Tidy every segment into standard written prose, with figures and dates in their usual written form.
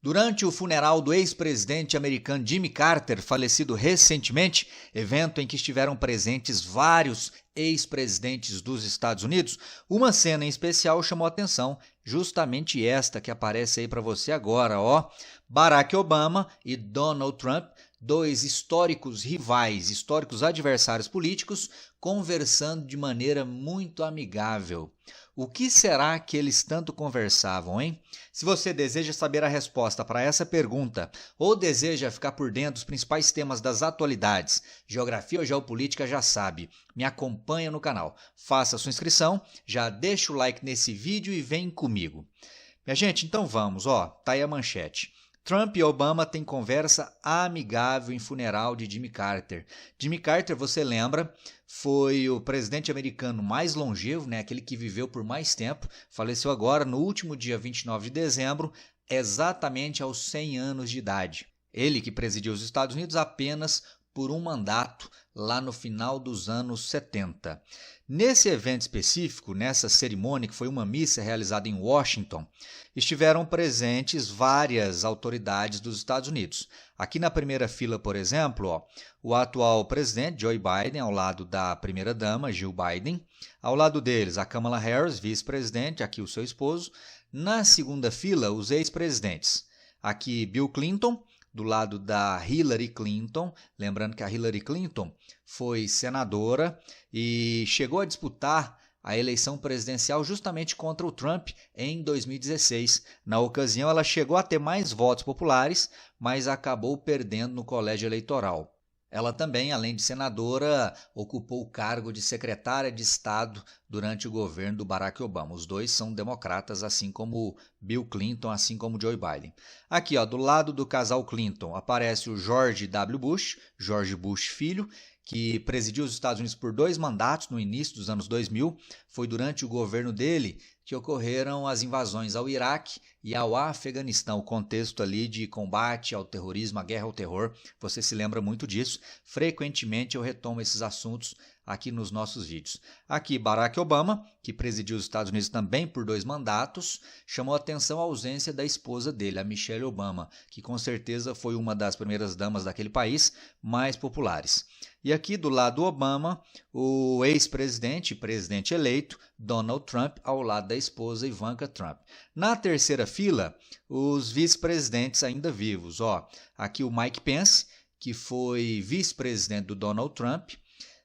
Durante o funeral do ex-presidente americano Jimmy Carter, falecido recentemente, evento em que estiveram presentes vários ex-presidentes dos Estados Unidos, uma cena em especial chamou a atenção, justamente esta que aparece aí para você agora, ó. Barack Obama e Donald Trump, dois históricos rivais, históricos adversários políticos, conversando de maneira muito amigável. O que será que eles tanto conversavam, hein? Se você deseja saber a resposta para essa pergunta ou deseja ficar por dentro dos principais temas das atualidades, geografia ou geopolítica, já sabe, me acompanha no canal. Faça sua inscrição, já deixa o like nesse vídeo e vem comigo. Minha gente, então vamos, ó, tá aí a manchete. Trump e Obama têm conversa amigável em funeral de Jimmy Carter. Jimmy Carter, você lembra, foi o presidente americano mais longevo, né, aquele que viveu por mais tempo, faleceu agora no último dia 29 de dezembro, exatamente aos 100 anos de idade. Ele que presidiu os Estados Unidos apenas por um mandato lá no final dos anos 70. Nesse evento específico, nessa cerimônia, que foi uma missa realizada em Washington, estiveram presentes várias autoridades dos Estados Unidos. Aqui na primeira fila, por exemplo, ó, o atual presidente Joe Biden, ao lado da primeira-dama Jill Biden. Ao lado deles, a Kamala Harris, vice-presidente, aqui o seu esposo. Na segunda fila, os ex-presidentes. Aqui Bill Clinton, do lado da Hillary Clinton, lembrando que a Hillary Clinton foi senadora e chegou a disputar a eleição presidencial justamente contra o Trump em 2016. Na ocasião, ela chegou a ter mais votos populares, mas acabou perdendo no colégio eleitoral. Ela também, além de senadora, ocupou o cargo de secretária de Estado durante o governo do Barack Obama. Os dois são democratas, assim como Bill Clinton, assim como Joe Biden. Aqui, ó, do lado do casal Clinton, aparece o George W. Bush, George Bush filho, que presidiu os Estados Unidos por 2 mandatos no início dos anos 2000. Foi durante o governo dele que ocorreram as invasões ao Iraque e ao Afeganistão, o contexto ali de combate ao terrorismo, a guerra ao terror, você se lembra muito disso. Frequentemente eu retomo esses assuntos aqui nos nossos vídeos. Aqui Barack Obama, que presidiu os Estados Unidos também por 2 mandatos, chamou a atenção a ausência da esposa dele, a Michelle Obama, que com certeza foi uma das primeiras damas daquele país mais populares. E aqui do lado do Obama, o ex-presidente, presidente eleito, Donald Trump, ao lado da esposa Ivanka Trump. Na terceira fila, os vice-presidentes ainda vivos. Ó, aqui o Mike Pence, que foi vice-presidente do Donald Trump.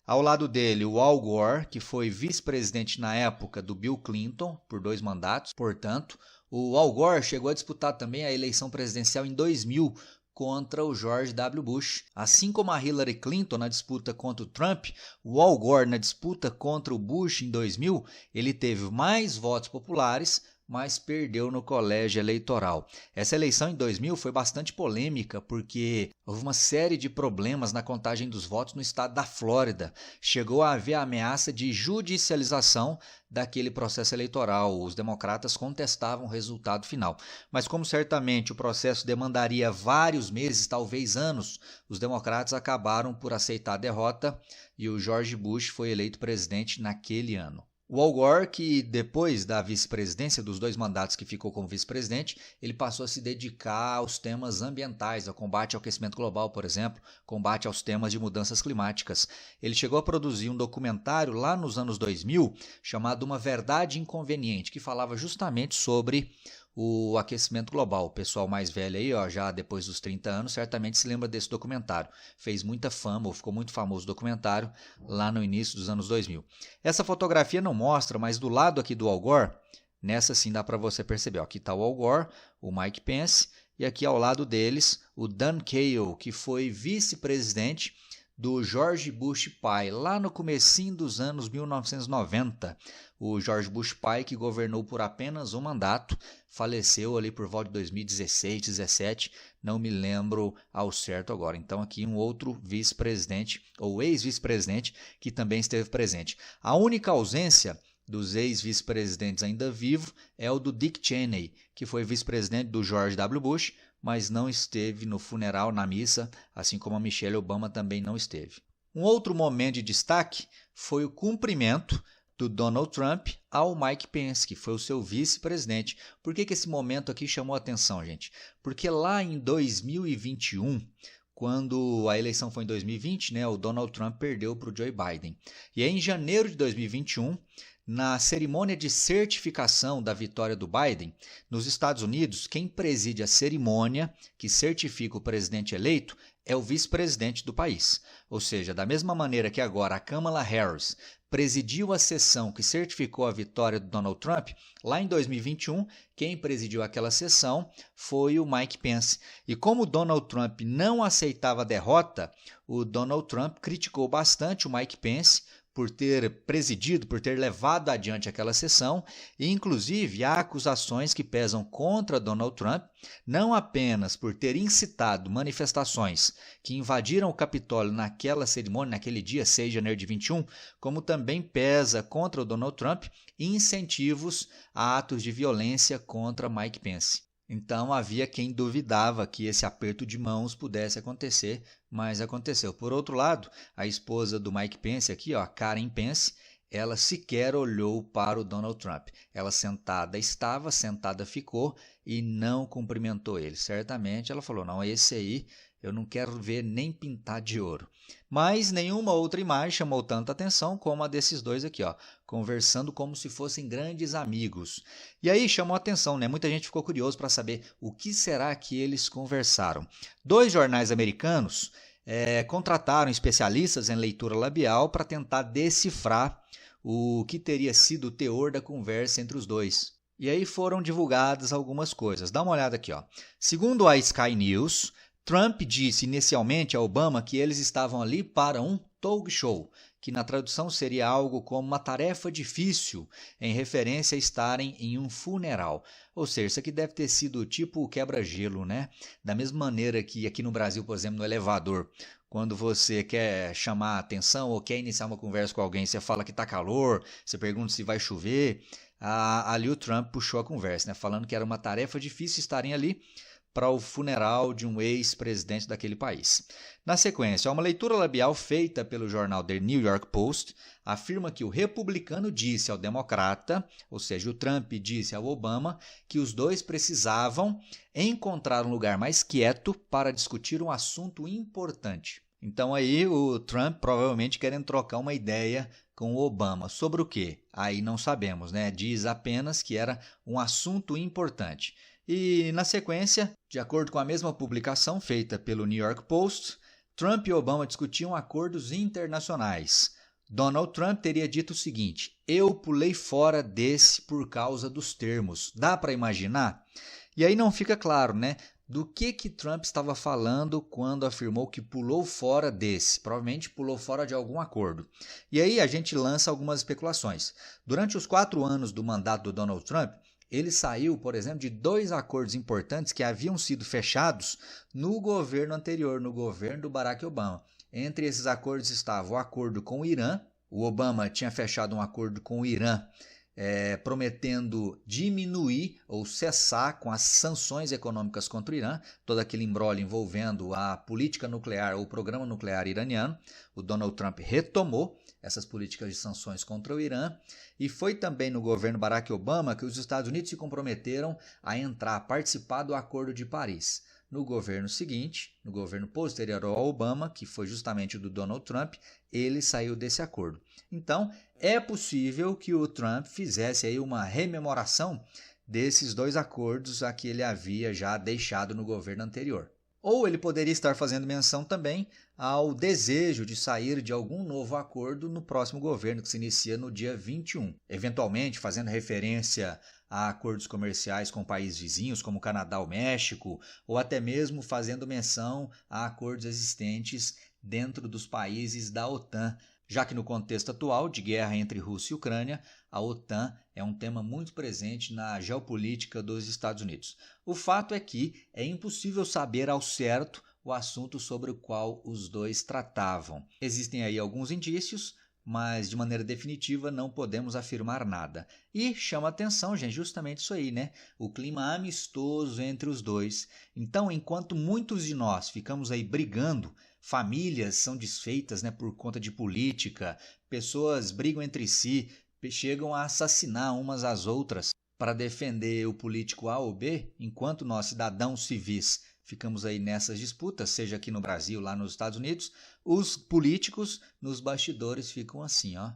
Ao lado dele, o Al Gore, que foi vice-presidente na época do Bill Clinton, por 2 mandatos. Portanto, o Al Gore chegou a disputar também a eleição presidencial em 2000, contra o George W. Bush. Assim como a Hillary Clinton na disputa contra o Trump, o Al Gore na disputa contra o Bush em 2000, ele teve mais votos populares, mas perdeu no colégio eleitoral. Essa eleição em 2000 foi bastante polêmica porque houve uma série de problemas na contagem dos votos no estado da Flórida. Chegou a haver a ameaça de judicialização daquele processo eleitoral. Os democratas contestavam o resultado final. Mas como certamente o processo demandaria vários meses, talvez anos, os democratas acabaram por aceitar a derrota e o George Bush foi eleito presidente naquele ano. O Al Gore, que depois da vice-presidência, dos 2 mandatos que ficou como vice-presidente, ele passou a se dedicar aos temas ambientais, ao combate ao aquecimento global, por exemplo, combate aos temas de mudanças climáticas. Ele chegou a produzir um documentário lá nos anos 2000, chamado Uma Verdade Inconveniente, que falava justamente sobre o aquecimento global. O pessoal mais velho aí, ó, já depois dos 30 anos, certamente se lembra desse documentário. Fez muita fama, ou ficou muito famoso o documentário lá no início dos anos 2000. Essa fotografia não mostra, mas do lado aqui do Al Gore, nessa sim dá para você perceber. Ó, aqui está o Al Gore, o Mike Pence, e aqui ao lado deles o Dan Quayle, que foi vice-presidente do George Bush pai, lá no comecinho dos anos 1990. O George Bush pai, que governou por apenas um mandato, faleceu ali por volta de 2016, 2017, não me lembro ao certo agora. Então aqui um outro vice-presidente, ou ex-vice-presidente, que também esteve presente. A única ausência dos ex-vice-presidentes ainda vivos é o do Dick Cheney, que foi vice-presidente do George W. Bush, mas não esteve no funeral, na missa, assim como a Michelle Obama também não esteve. Um outro momento de destaque foi o cumprimento do Donald Trump ao Mike Pence, que foi o seu vice-presidente. Por que esse momento aqui chamou a atenção, gente? Porque lá em 2021, quando a eleição foi em 2020, né, o Donald Trump perdeu para o Joe Biden. E aí, em janeiro de 2021, na cerimônia de certificação da vitória do Biden, nos Estados Unidos, quem preside a cerimônia que certifica o presidente eleito é o vice-presidente do país. Ou seja, da mesma maneira que agora a Kamala Harris presidiu a sessão que certificou a vitória do Donald Trump, lá em 2021, quem presidiu aquela sessão foi o Mike Pence. E como o Donald Trump não aceitava a derrota, o Donald Trump criticou bastante o Mike Pence por ter presidido, por ter levado adiante aquela sessão, e inclusive há acusações que pesam contra Donald Trump, não apenas por ter incitado manifestações que invadiram o Capitólio naquela cerimônia, naquele dia 6 de janeiro de 21, como também pesa contra o Donald Trump incentivos a atos de violência contra Mike Pence. Então havia quem duvidava que esse aperto de mãos pudesse acontecer, mas aconteceu. Por outro lado, a esposa do Mike Pence aqui, ó, Karen Pence, ela sequer olhou para o Donald Trump. Ela sentada estava, sentada ficou e não cumprimentou ele. Certamente ela falou, não, esse aí eu não quero ver nem pintar de ouro. Mas nenhuma outra imagem chamou tanta atenção como a desses dois aqui, ó, conversando como se fossem grandes amigos. E aí chamou a atenção, né? Muita gente ficou curioso para saber o que será que eles conversaram. Dois jornais americanos contrataram especialistas em leitura labial para tentar decifrar o que teria sido o teor da conversa entre os dois. E aí foram divulgadas algumas coisas. Dá uma olhada aqui, ó. Segundo a Sky News, Trump disse inicialmente a Obama que eles estavam ali para um talk show, que na tradução seria algo como uma tarefa difícil, em referência a estarem em um funeral. Ou seja, isso aqui deve ter sido tipo quebra-gelo, né? Da mesma maneira que aqui no Brasil, por exemplo, no elevador, quando você quer chamar a atenção ou quer iniciar uma conversa com alguém, você fala que está calor, você pergunta se vai chover, ali o Trump puxou a conversa, né? Falando que era uma tarefa difícil estarem ali para o funeral de um ex-presidente daquele país. Na sequência, uma leitura labial feita pelo jornal The New York Post afirma que o republicano disse ao democrata, ou seja, o Trump disse ao Obama, que os dois precisavam encontrar um lugar mais quieto para discutir um assunto importante. Então aí o Trump provavelmente querendo trocar uma ideia com o Obama. Sobre o quê? Aí não sabemos, né? Diz apenas que era um assunto importante. E, na sequência, de acordo com a mesma publicação feita pelo New York Post, Trump e Obama discutiam acordos internacionais. Donald Trump teria dito o seguinte: eu pulei fora desse por causa dos termos. Dá para imaginar? E aí não fica claro, né? Do que Trump estava falando quando afirmou que pulou fora desse? Provavelmente pulou fora de algum acordo. E aí a gente lança algumas especulações. Durante os 4 anos do mandato do Donald Trump, ele saiu, por exemplo, de 2 acordos importantes que haviam sido fechados no governo anterior, no governo do Barack Obama. Entre esses acordos estava o acordo com o Irã. O Obama tinha fechado um acordo com o Irã prometendo diminuir ou cessar com as sanções econômicas contra o Irã, todo aquele imbróglio envolvendo a política nuclear ou o programa nuclear iraniano. O Donald Trump retomou essas políticas de sanções contra o Irã, e foi também no governo Barack Obama que os Estados Unidos se comprometeram a participar do Acordo de Paris. No governo seguinte, no governo posterior ao Obama, que foi justamente o do Donald Trump, ele saiu desse acordo. Então, é possível que o Trump fizesse aí uma rememoração desses 2 acordos a que ele havia já deixado no governo anterior. Ou ele poderia estar fazendo menção também ao desejo de sair de algum novo acordo no próximo governo, que se inicia no dia 21, eventualmente fazendo referência a acordos comerciais com países vizinhos, como o Canadá ou México, ou até mesmo fazendo menção a acordos existentes dentro dos países da OTAN, já que no contexto atual de guerra entre Rússia e Ucrânia, a OTAN é um tema muito presente na geopolítica dos Estados Unidos. O fato é que é impossível saber ao certo o assunto sobre o qual os dois tratavam. Existem aí alguns indícios, mas de maneira definitiva não podemos afirmar nada. E chama atenção, gente, justamente isso aí, né? O clima amistoso entre os dois. Então, enquanto muitos de nós ficamos aí brigando, famílias são desfeitas, né, por conta de política, pessoas brigam entre si chegam a assassinar umas às outras para defender o político A ou B, enquanto nós, cidadãos civis, ficamos aí nessas disputas, seja aqui no Brasil, lá nos Estados Unidos, os políticos nos bastidores ficam assim, ó,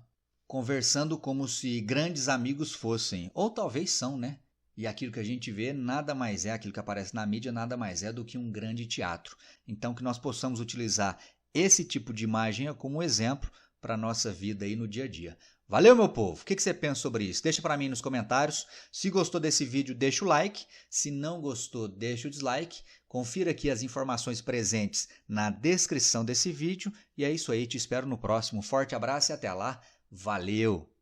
conversando como se grandes amigos fossem, ou talvez são, né? E aquilo que a gente vê nada mais é, aquilo que aparece na mídia nada mais é do que um grande teatro. Então que nós possamos utilizar esse tipo de imagem como exemplo para a nossa vida aí no dia a dia. Valeu, meu povo! O que você pensa sobre isso? Deixa para mim nos comentários. Se gostou desse vídeo, deixa o like. Se não gostou, deixa o dislike. Confira aqui as informações presentes na descrição desse vídeo. E é isso aí, te espero no próximo. Forte abraço e até lá. Valeu!